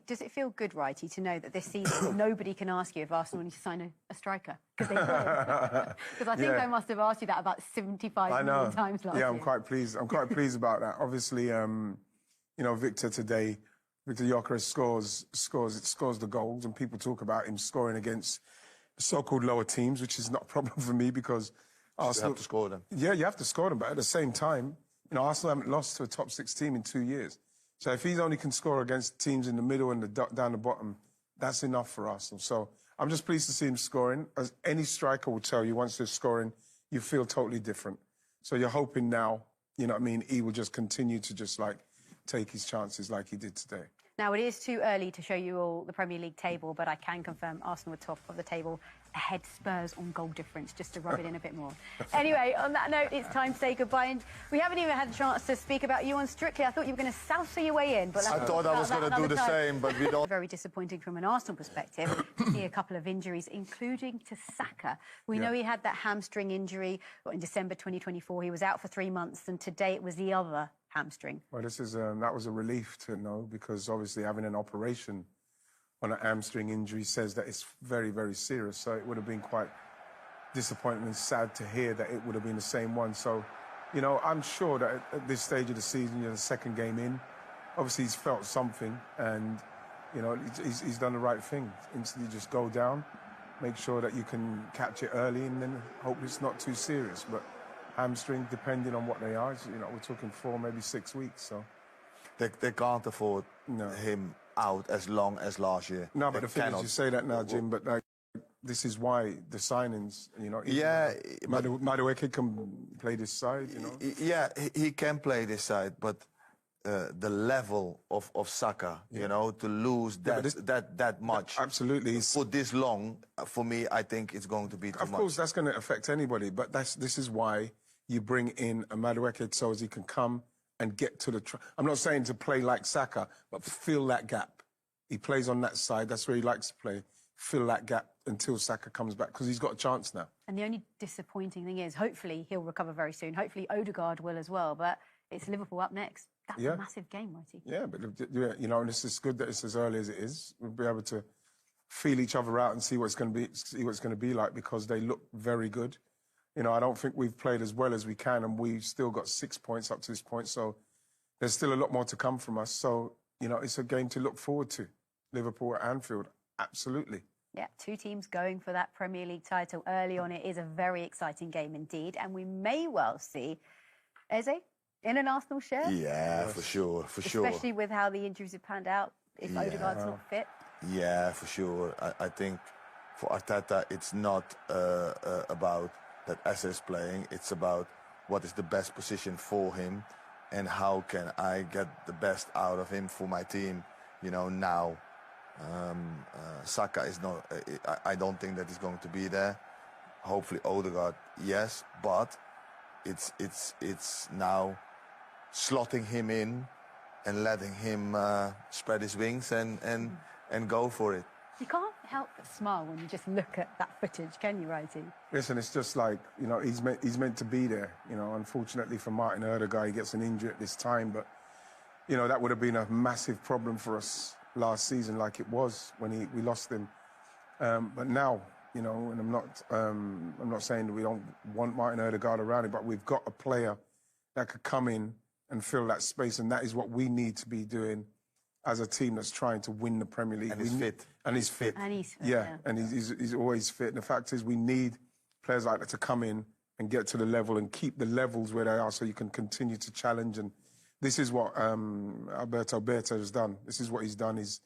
Does it feel good, Righty, to know that this season nobody can ask you if Arsenal need to sign a striker? Because they will. Because I think I must have asked you that about 75 million times last year. I'm quite pleased. I'm quite pleased about that. Obviously, you know, Viktor Gyökeres scores the goals, and people talk about him scoring against so-called lower teams, which is not a problem for me because Arsenal have to score them. Yeah, you have to score them, but at the same time, you know, Arsenal haven't lost to a top 6 team in 2 years. So if he only can score against teams in the middle and down the bottom, that's enough for Arsenal. So I'm just pleased to see him scoring. As any striker will tell you, once they're scoring, you feel totally different. So you're hoping now, you know what I mean, he will just continue to just like take his chances like he did today. Now, it is too early to show you all the Premier League table, but I can confirm Arsenal are top of the table, ahead Spurs on goal difference, just to rub it in a bit more. Anyway, on that note, it's time to say goodbye. And we haven't even had a chance to speak about you on Strictly. I thought you were going to salsa your way in. But I thought I was going to do the same, but we don't. Very disappointing from an Arsenal perspective to see a couple of injuries, including to Saka. We know he had that hamstring injury in December 2024. He was out for 3 months, and today it was the other hamstring. Well, this is that was a relief to know, because obviously having an operation on a hamstring injury says that it's very, very serious. So it would have been quite disappointing and sad to hear that it would have been the same one. So, you know, I'm sure that at this stage of the season, you know, the second game in, obviously he's felt something, and, you know, he's done the right thing. Instantly just go down, make sure that you can catch it early, and then hope it's not too serious. But hamstring, depending on what they are, you know, we're talking 4, maybe 6 weeks. So they can't afford him out as long as last year. No, but the thing is, you say that now, Jim, but like, this is why the signings, you know. Madueke can play this side, you know. Yeah, he can play this side, but the level of Saka, you know, to lose that much, absolutely, for this long, for me, I think it's going to be too much. Of course, that's going to affect anybody, but this is why you bring in a Madueke so as he can come and get to the... I'm not saying to play like Saka, but fill that gap. He plays on that side. That's where he likes to play. Fill that gap until Saka comes back, because he's got a chance now. And the only disappointing thing is, hopefully, he'll recover very soon. Hopefully, Odegaard will as well. But it's Liverpool up next. That's a massive game, Righty. Yeah, but, you know, and it's good that it's as early as it is. We'll be able to feel each other out and see what it's going to be like, because they look very good. You know, I don't think we've played as well as we can, and we've still got 6 points up to this point. So there's still a lot more to come from us. So, you know, it's a game to look forward to. Liverpool at Anfield, absolutely. Yeah, 2 teams going for that Premier League title early on. It is a very exciting game indeed. And we may well see Eze in an Arsenal shirt. Yeah, for sure, for sure. Especially with how the injuries have panned out, if Odegaard's not fit. Yeah, for sure. I think for Arteta, it's not about that Eze is playing. It's about what is the best position for him and how can I get the best out of him for my team, you know, now. Saka is not... I don't think that he's going to be there. Hopefully Odegaard, yes, but it's now slotting him in and letting him spread his wings and go for it. You can't help but smile when you just look at that footage, can you, Righty? Listen, it's just like, you know, he's meant to be there. You know, unfortunately for Martin Odegaard, he gets an injury at this time, but, you know, that would have been a massive problem for us last season, like it was when we lost him. But now, you know, and I'm not saying that we don't want Martin Odegaard around him, but we've got a player that could come in and fill that space, and that is what we need to be doing as a team that's trying to win the Premier League. And he's fit. And he's fit. And he's fit, yeah. And he's always fit. And the fact is, we need players like that to come in and get to the level and keep the levels where they are, so you can continue to challenge. And this is what Alberto has done. This is what he's done. He's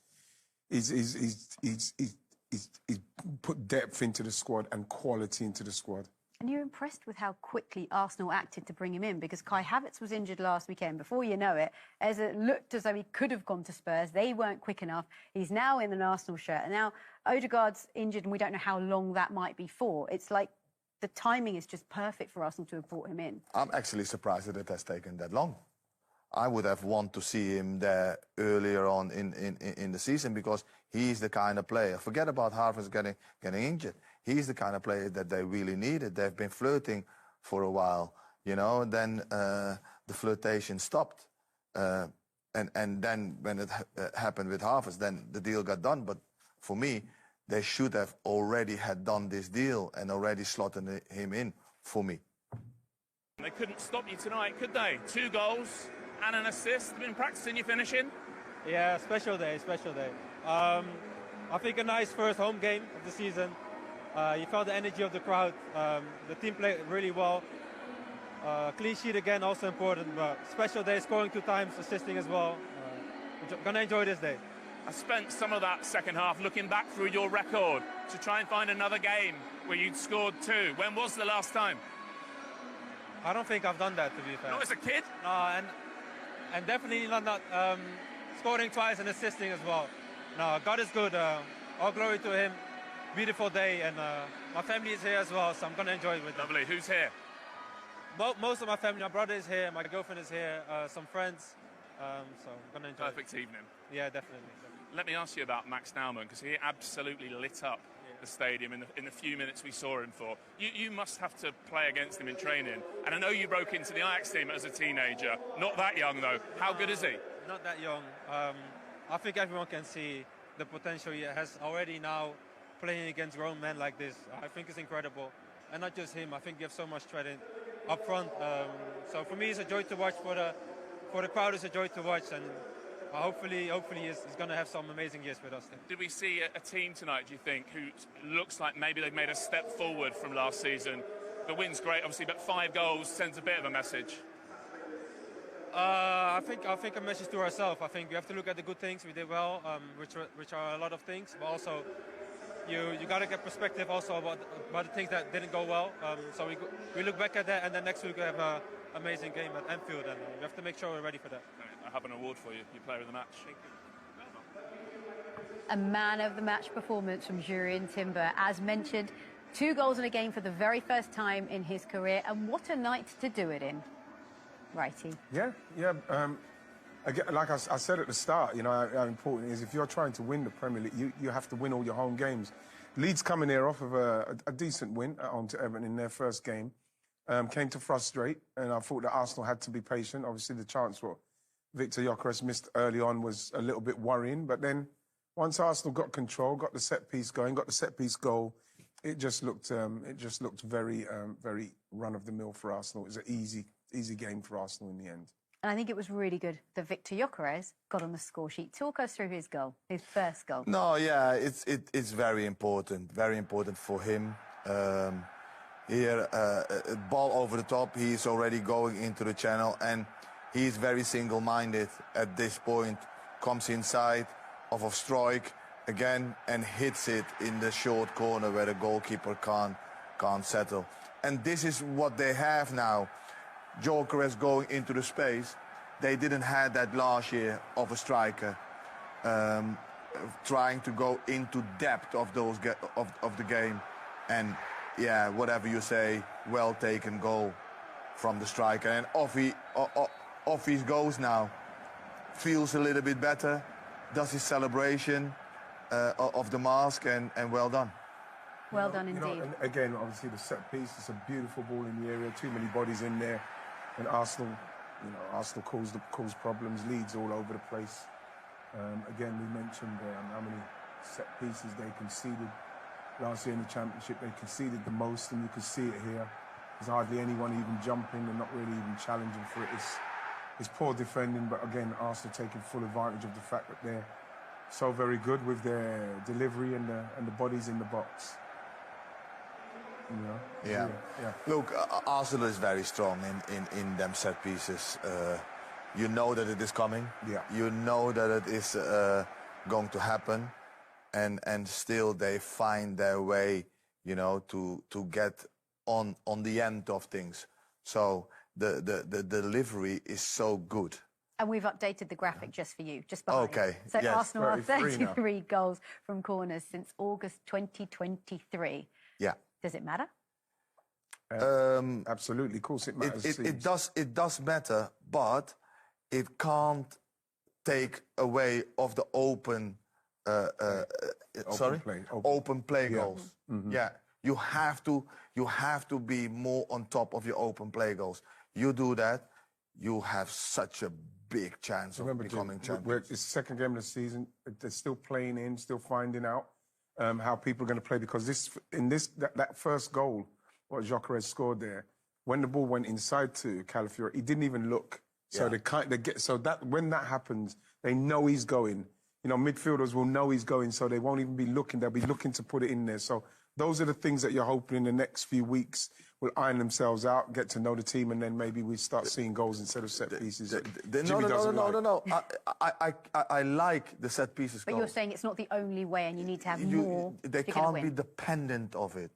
put depth into the squad and quality into the squad. And you're impressed with how quickly Arsenal acted to bring him in, because Kai Havertz was injured last weekend. Before you know it, as it looked as though he could have gone to Spurs, they weren't quick enough. He's now in an Arsenal shirt. And now Odegaard's injured, and we don't know how long that might be for. It's like the timing is just perfect for Arsenal to have brought him in. I'm actually surprised that it has taken that long. I would have wanted to see him there earlier on in the season, because he's the kind of player. Forget about Havertz getting injured. He's the kind of player that they really needed. They've been flirting for a while, you know. Then the flirtation stopped. and then when it happened with Havertz, then the deal got done. But for me, they should have already had done this deal and already slotted him in for me. They couldn't stop you tonight, could they? 2 goals and an assist. Been practicing your finishing? Yeah, special day, special day. I think a nice first home game of the season. You felt the energy of the crowd. The team played really well. Clean sheet again, also important, but special day, scoring 2 times, assisting as well. Gonna enjoy this day. I spent some of that second half looking back through your record to try and find another game where you'd scored 2. When was the last time? I don't think I've done that, to be fair. Not as a kid? No, and definitely not scoring twice and assisting as well. No, God is good. All glory to Him. Beautiful day, and my family is here as well, so I'm gonna enjoy it with them. Lovely. Who's here? Most of my family, my brother is here, my girlfriend is here, some friends, so I'm gonna enjoy Perfect evening. Yeah, definitely. Let me ask you about Max Naumann, because he absolutely lit up the stadium in the few minutes we saw him for. You must have to play against him in training, and I know you broke into the Ajax team as a teenager. Not that young though. How good is he? Not that young. I think everyone can see the potential he has already now, playing against grown men like this. I think it's incredible, and not just him. I think you have so much talent up front. So for me, it's a joy to watch. For the crowd, it's a joy to watch, and hopefully he's going to have some amazing years with us. Did we see a team tonight, do you think, who looks like maybe they've made a step forward from last season? The win's great, obviously, but 5 goals sends a bit of a message. I think a message to ourselves. I think we have to look at the good things we did well, which are a lot of things, but also you got to get perspective also about the things that didn't go well. So we look back at that, and then next week we have an amazing game at Anfield, and we have to make sure we're ready for that. I have an award for you, player of the match. Thank you. A man of the match performance from Jurrien Timber. As mentioned, 2 goals in a game for the very first time in his career, and what a night to do it in. Righty. Yeah. Again, like I said at the start, you know, how important it is. If you're trying to win the Premier League, you have to win all your home games. Leeds coming here off of a decent win at home to Everton in their first game. Came to frustrate, and I thought that Arsenal had to be patient. Obviously, the chance what Viktor Gyökeres missed early on was a little bit worrying, but then once Arsenal got control, got the set piece going, got the set piece goal, it just looked very run of the mill for Arsenal. It was an easy game for Arsenal in the end. And I think it was really good that Viktor Gyökeres got on the score sheet. Talk us through his goal, his first goal. No, yeah, it's very important for him. Here, ball over the top, he's already going into the channel, and he's very single-minded at this point. Comes inside of a strike again and hits it in the short corner where the goalkeeper can't settle. And this is what they have now. Gyökeres going into the space. They didn't have that last year of a striker trying to go into depth of of the game. And yeah, whatever you say, well taken goal from the striker. And off he goes now. Feels a little bit better. Does his celebration of the mask, and well done. Well done indeed. You know, and again, obviously the set piece, it's a beautiful ball in the area, too many bodies in there. And Arsenal, Arsenal cause problems, Leeds all over the place. Again, we mentioned how many set pieces they conceded last year in the Championship. They conceded the most, and you could see it here. There's hardly anyone even jumping and not really even challenging for it. It's poor defending, but again, Arsenal taking full advantage of the fact that they're so very good with their delivery and the bodies in the box. You know? Yeah. Look, Arsenal is very strong in them set pieces. You know that it is coming. Yeah. You know that it is going to happen, and still they find their way, to get on the end of things. So the delivery is so good. And we've updated the graphic just for you, just behind. Okay. So yes. Arsenal have 33 goals from corners since August 2023. Yeah. Does it matter? Absolutely, of course it matters. It does matter, but it can't take away of the open play goals. Mm-hmm. Yeah, you have to be more on top of your open play goals. You do that, you have such a big chance of becoming champions. It's the second game of the season. They're still playing in, still finding out how people are going to play, because that first goal, what Gyökeres scored there, when the ball went inside to Calafiori, he didn't even look. So when that happens, they know he's going. You know, midfielders will know he's going, so they won't even be looking. They'll be looking to put it in there. So those are the things that you're hoping in the next few weeks will iron themselves out, get to know the team, and then maybe we start seeing goals instead of set pieces. No. I like the set pieces. But you're saying it's not the only way, and you need to have more. They can't be dependent of it.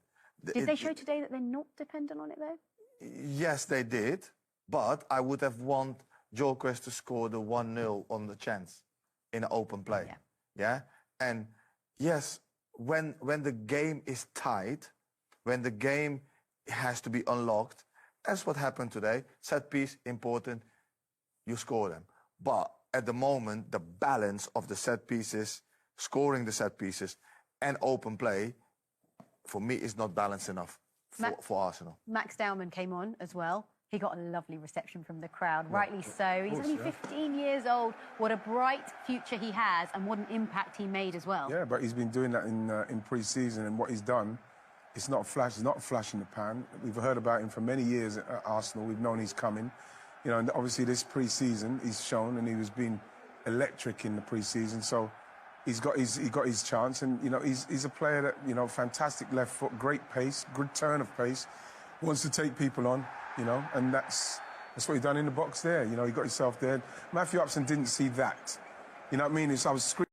Did they show today that they're not dependent on it, though? Yes, they did. But I would have wanted Gyökeres to score the 1-0 on the chance in an open play. Yeah? And yes, when the game is tight, when the game has to be unlocked, that's what happened today. Set piece, important, you score them. But at the moment, the balance of the set pieces, scoring the set pieces, and open play, for me, is not balanced enough for Arsenal. Max Dowman came on as well. He got a lovely reception from the crowd, rightly so. He's only 15 years old. What a bright future he has, and what an impact he made as well. Yeah, but he's been doing that in pre-season, and what he's done, it's not a flash in the pan. We've heard about him for many years at Arsenal. We've known he's coming. You know, and obviously this pre-season he's shown, and he was being electric in the pre-season. So he got his chance, and you know he's a player that, you know, fantastic left foot, great pace, good turn of pace, wants to take people on. You know, and that's what he done in the box there. You know, he got himself there. Matthew Upson didn't see that. You know what I mean? I was screaming.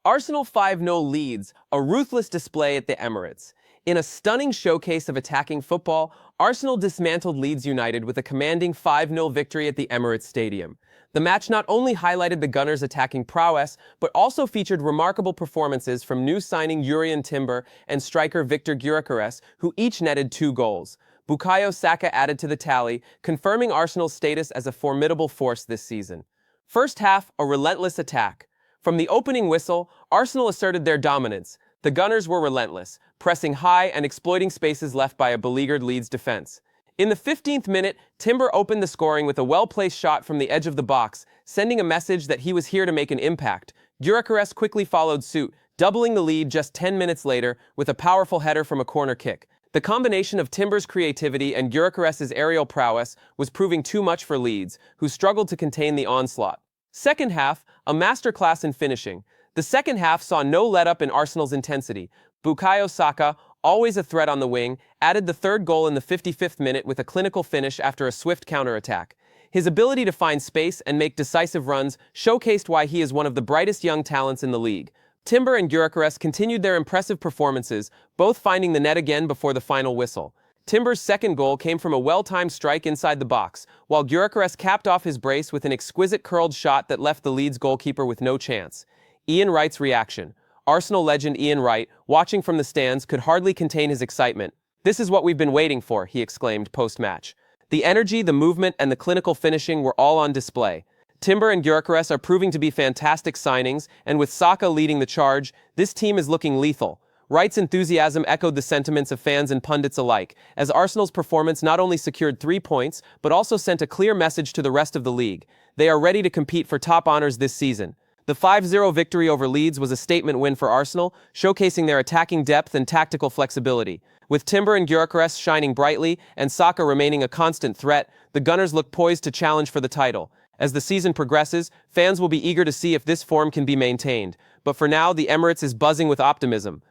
Arsenal 5-0 leads, a ruthless display at the Emirates. In a stunning showcase of attacking football, Arsenal dismantled Leeds United with a commanding 5-0 victory at the Emirates Stadium. The match not only highlighted the Gunners' attacking prowess, but also featured remarkable performances from new signing Jurrien Timber and striker Viktor Gyökeres, who each netted 2 goals. Bukayo Saka added to the tally, confirming Arsenal's status as a formidable force this season. First half, a relentless attack. From the opening whistle, Arsenal asserted their dominance. The Gunners were relentless, pressing high and exploiting spaces left by a beleaguered Leeds defense. In the 15th minute, Timber opened the scoring with a well-placed shot from the edge of the box, sending a message that he was here to make an impact. Gyökeres quickly followed suit, doubling the lead just 10 minutes later with a powerful header from a corner kick. The combination of Timber's creativity and Gyökeres' aerial prowess was proving too much for Leeds, who struggled to contain the onslaught. Second half, a masterclass in finishing. The second half saw no let-up in Arsenal's intensity. Bukayo Saka, always a threat on the wing, added the third goal in the 55th minute with a clinical finish after a swift counter-attack. His ability to find space and make decisive runs showcased why he is one of the brightest young talents in the league. Timber and Gyökeres continued their impressive performances, both finding the net again before the final whistle. Timber's second goal came from a well-timed strike inside the box, while Gyökeres capped off his brace with an exquisite curled shot that left the Leeds goalkeeper with no chance. Ian Wright's reaction. Arsenal legend Ian Wright, watching from the stands, could hardly contain his excitement. "This is what we've been waiting for," he exclaimed post-match. The energy, the movement, and the clinical finishing were all on display. Timber and Gyökeres are proving to be fantastic signings, and with Saka leading the charge, this team is looking lethal. Wright's enthusiasm echoed the sentiments of fans and pundits alike, as Arsenal's performance not only secured 3 points, but also sent a clear message to the rest of the league. They are ready to compete for top honors this season. The 5-0 victory over Leeds was a statement win for Arsenal, showcasing their attacking depth and tactical flexibility. With Timber and Gyökeres shining brightly and Saka remaining a constant threat, the Gunners look poised to challenge for the title. As the season progresses, fans will be eager to see if this form can be maintained. But for now, the Emirates is buzzing with optimism.